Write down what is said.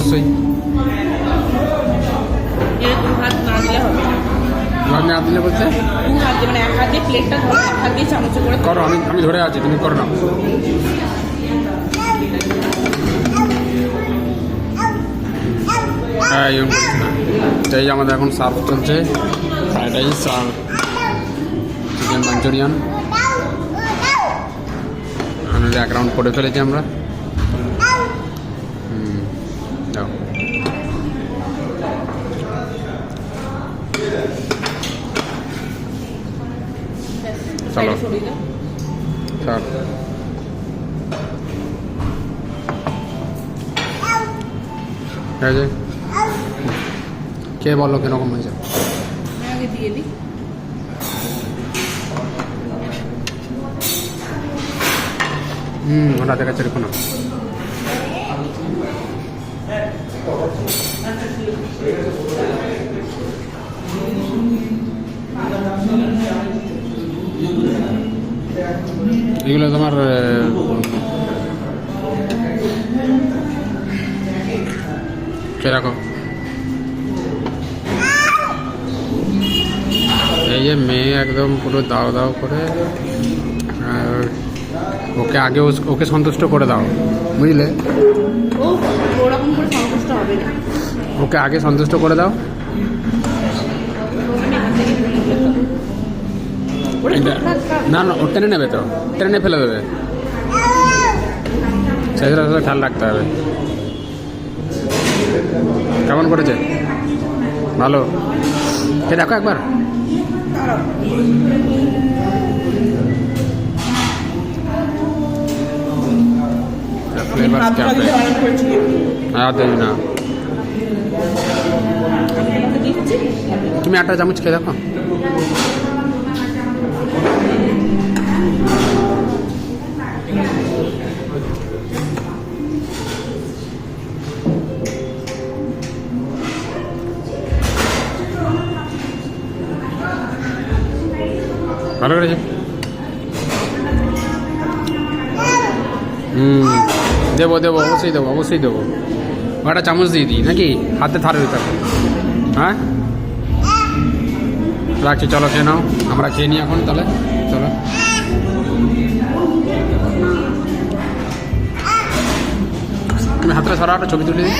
অবশ্যই। এর দু হাত না দিলে হবে না। আমি হাত দিলে বলছে দু হাত দিয়ে, মানে এক হাত দিয়ে প্লেটটা ধরো, এক হাত দিয়ে চামচে করে করো, আমি ধরে আছি, তুমি করো না। হ্যাঁ এরকম করিস না। এই আমাদের এখন সার্ভ চলছে, ফ্রাইড রাইস আর চিকেন মাঞ্চুরিয়ান। আমাদের এক রাউন্ড করে ফেলেছি আমরা। যাও চলো সরিয়ে দাও। স্যার ঠিক আছে, কে বলো কিরকম হয়েছে? আমি আগে দিয়ে দিই। ওটা দেখাচ্ছে রেখো না। এগুলো তোমার কিরকম? এই যে মেয়ে একদম পুরো দাও দাও করে, আর ওকে আগে ওকে সন্তুষ্ট করে দাও, বুঝলে? ও ওরকম করে সন্তুষ্ট হবে না। ওকে আগে সন্তুষ্ট করে দাও। না না, ও টেনে নেবে তো, টেনে ফেলে দেবে, সেটা খেয়াল রাখতে হবে। কেমন করেছে? ভালো, সে দেখো একবার। আর দেবি না, তুমি একটা চামচ খেয়ে দেখো। ভালো করেছে। দেবো দেবো, অবশ্যই দেবো, অবশ্যই দেবো। একটা চামচ দিয়ে দিই নাকি, হাতে থারে দিতে হবে। হ্যাঁ রাখছি, চলো খেয়ে নাও, আমরা খেয়ে নিই এখন তাহলে। চলো তুমি হাতটা সরা, একটা ছবি তুলে দিই।